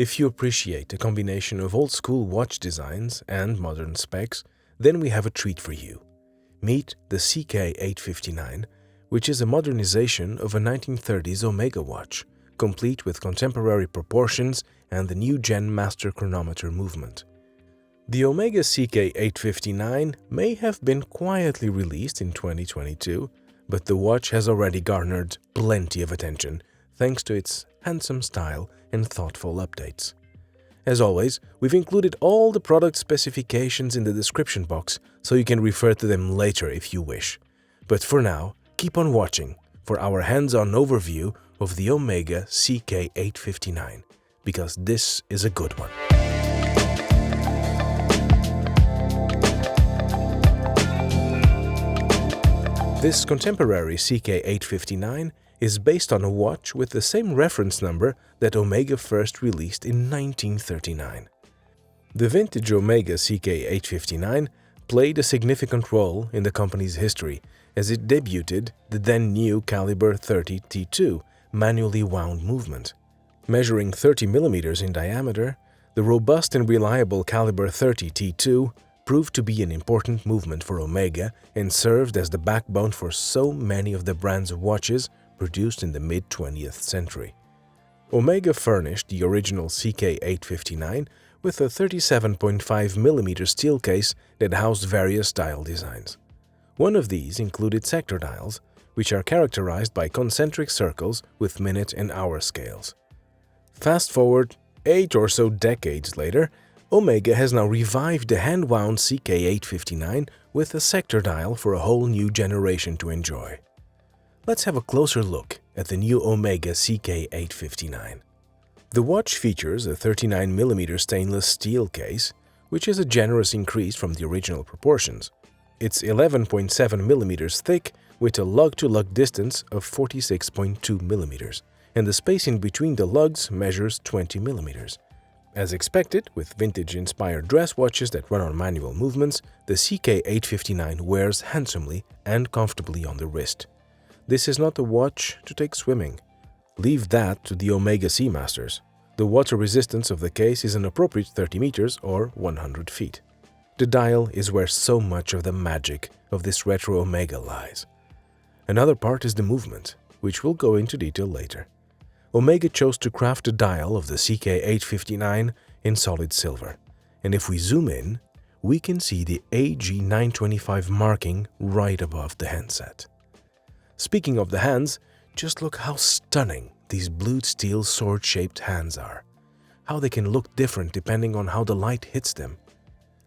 If you appreciate a combination of old-school watch designs and modern specs, then we have a treat for you. Meet the CK859, which is a modernization of a 1930s Omega watch, complete with contemporary proportions and the new-gen master chronometer movement. The Omega CK859 may have been quietly released in 2022, but the watch has already garnered plenty of attention thanks to its handsome style and thoughtful updates. As always, we've included all the product specifications in the description box so you can refer to them later if you wish. But for now, keep on watching for our hands-on overview of the Omega CK859, because this is a good one. This contemporary CK859 is based on a watch with the same reference number that Omega first released in 1939. The vintage Omega CK859 played a significant role in the company's history as it debuted the then-new caliber 30 T2 manually wound movement. Measuring 30 mm in diameter, the robust and reliable caliber 30 T2 proved to be an important movement for Omega and served as the backbone for so many of the brand's watches produced in the mid-20th century. Omega furnished the original CK859 with a 37.5 mm steel case that housed various style designs. One of these included sector dials, which are characterized by concentric circles with minute and hour scales. Fast forward 8 or so decades later, Omega has now revived the hand-wound CK859 with a sector dial for a whole new generation to enjoy. Let's have a closer look at the new Omega CK859. The watch features a 39 mm stainless steel case, which is a generous increase from the original proportions. It's 11.7 mm thick with a lug-to-lug distance of 46.2 mm, and the space in between the lugs measures 20 mm. As expected, with vintage-inspired dress watches that run on manual movements, the CK859 wears handsomely and comfortably on the wrist. This is not a watch to take swimming. Leave that to the Omega Seamasters. The water resistance of the case is an appropriate 30 meters or 100 feet. The dial is where so much of the magic of this retro Omega lies. Another part is the movement, which we'll go into detail later. Omega chose to craft the dial of the CK859 in solid silver, and if we zoom in, we can see the AG925 marking right above the handset. Speaking of the hands, just look how stunning these blued steel sword-shaped hands are. How they can look different depending on how the light hits them.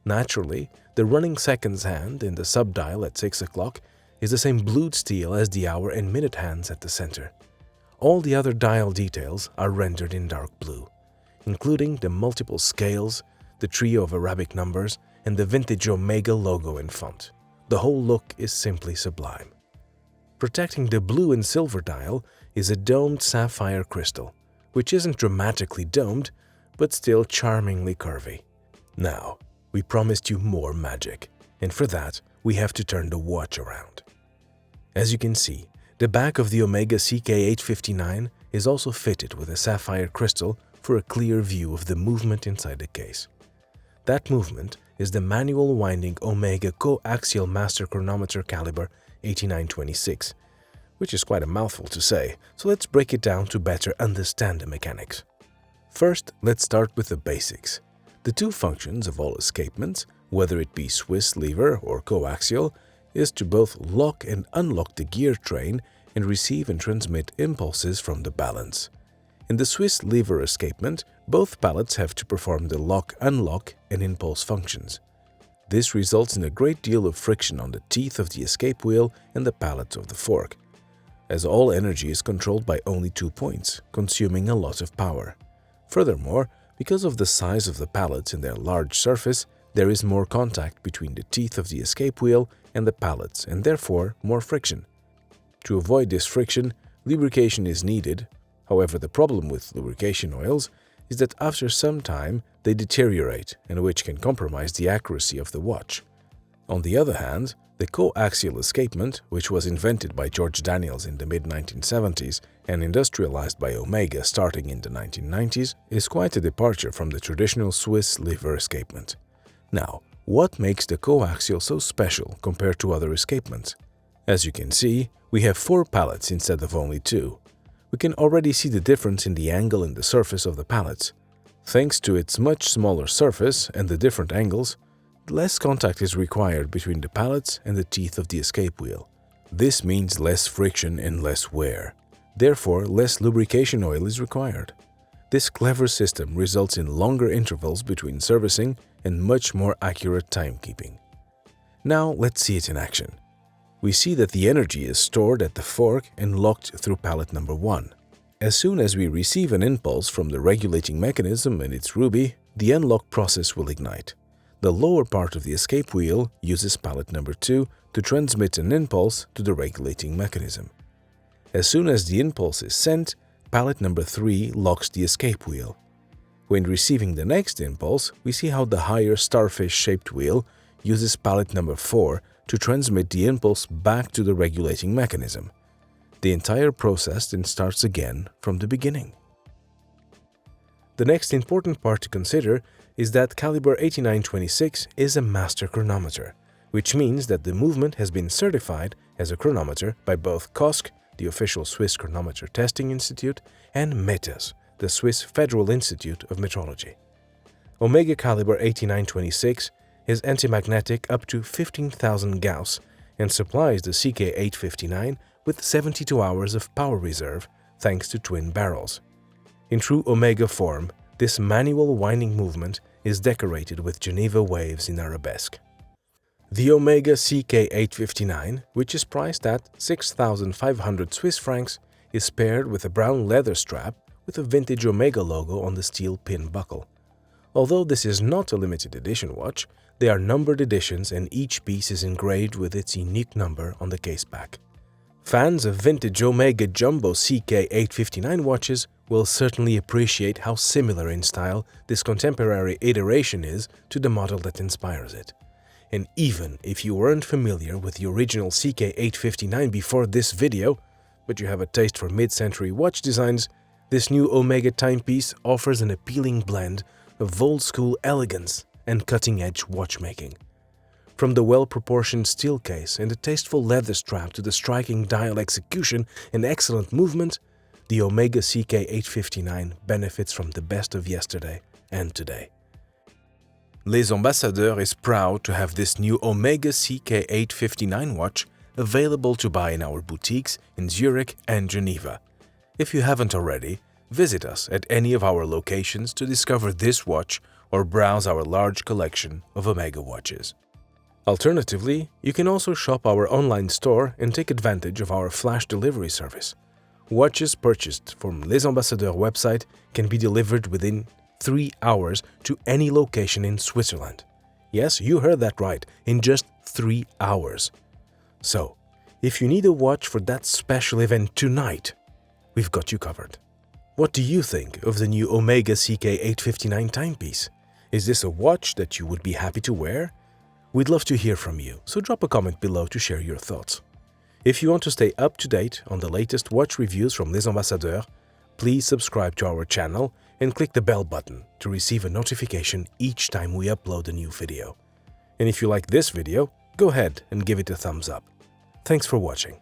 Naturally, the running seconds hand in the sub-dial at 6 o'clock is the same blued steel as the hour and minute hands at the center. All the other dial details are rendered in dark blue, including the multiple scales, the trio of Arabic numbers, and the vintage Omega logo in font. The whole look is simply sublime. Protecting the blue and silver dial is a domed sapphire crystal, which isn't dramatically domed, but still charmingly curvy. Now, we promised you more magic, and for that, we have to turn the watch around. As you can see, the back of the Omega CK859 is also fitted with a sapphire crystal for a clear view of the movement inside the case. That movement is the manual winding Omega Co-Axial Master Chronometer caliber 8926, which is quite a mouthful to say, so let's break it down to better understand the mechanics. First, let's start with the basics. The two functions of all escapements, whether it be Swiss lever or coaxial, is to both lock and unlock the gear train and receive and transmit impulses from the balance. In the Swiss lever escapement, both pallets have to perform the lock, unlock, and impulse functions. This results in a great deal of friction on the teeth of the escape wheel and the pallets of the fork, as all energy is controlled by only 2 points, consuming a lot of power. Furthermore, because of the size of the pallets and their large surface, there is more contact between the teeth of the escape wheel and the pallets, and therefore more friction. To avoid this friction, lubrication is needed. However, the problem with lubrication oils is that after some time they deteriorate, and which can compromise the accuracy of the watch. On the other hand, the co-axial escapement, which was invented by George Daniels in the mid-1970s and industrialized by Omega starting in the 1990s, is quite a departure from the traditional Swiss lever escapement. Now, what makes the coaxial so special compared to other escapements? As you can see, we have 4 pallets instead of only 2. We can already see the difference in the angle and the surface of the pallets. Thanks to its much smaller surface and the different angles, less contact is required between the pallets and the teeth of the escape wheel. This means less friction and less wear. Therefore, less lubrication oil is required. This clever system results in longer intervals between servicing and much more accurate timekeeping. Now, let's see it in action. We see that the energy is stored at the fork and locked through pallet number 1. As soon as we receive an impulse from the regulating mechanism and its ruby, the unlock process will ignite. The lower part of the escape wheel uses pallet number 2 to transmit an impulse to the regulating mechanism. As soon as the impulse is sent, pallet number 3 locks the escape wheel. When receiving the next impulse, we see how the higher starfish-shaped wheel uses pallet number 4 to transmit the impulse back to the regulating mechanism. The entire process then starts again from the beginning. The next important part to consider is that caliber 8926 is a master chronometer, which means that the movement has been certified as a chronometer by both COSC, the official Swiss Chronometer Testing Institute, and METAS, the Swiss Federal Institute of Metrology. Omega caliber 8926 is antimagnetic up to 15,000 Gauss and supplies the CK859 with 72 hours of power reserve thanks to twin barrels. In true Omega form, this manual winding movement is decorated with Geneva waves in arabesque. The Omega CK859, which is priced at 6,500 Swiss francs, is paired with a brown leather strap with a vintage Omega logo on the steel pin buckle. Although this is not a limited edition watch, they are numbered editions and each piece is engraved with its unique number on the case back. Fans of vintage Omega Jumbo CK859 watches will certainly appreciate how similar in style this contemporary iteration is to the model that inspires it. And even if you weren't familiar with the original CK859 before this video, but you have a taste for mid-century watch designs, this new Omega timepiece offers an appealing blend of old-school elegance and cutting-edge watchmaking. From the well-proportioned steel case and the tasteful leather strap to the striking dial execution and excellent movement, the Omega CK859 benefits from the best of yesterday and today. Les Ambassadeurs is proud to have this new Omega CK859 watch available to buy in our boutiques in Zurich and Geneva. If you haven't already, visit us at any of our locations to discover this watch or browse our large collection of Omega watches. Alternatively, you can also shop our online store and take advantage of our flash delivery service. Watches purchased from Les Ambassadeurs website can be delivered within 3 hours to any location in Switzerland. Yes, you heard that right, in just 3 hours. So, if you need a watch for that special event tonight, we've got you covered. What do you think of the new Omega CK859 timepiece? Is this a watch that you would be happy to wear? We'd love to hear from you, so drop a comment below to share your thoughts. If you want to stay up to date on the latest watch reviews from Les Ambassadeurs, please subscribe to our channel and click the bell button to receive a notification each time we upload a new video. And if you like this video, go ahead and give it a thumbs up. Thanks for watching.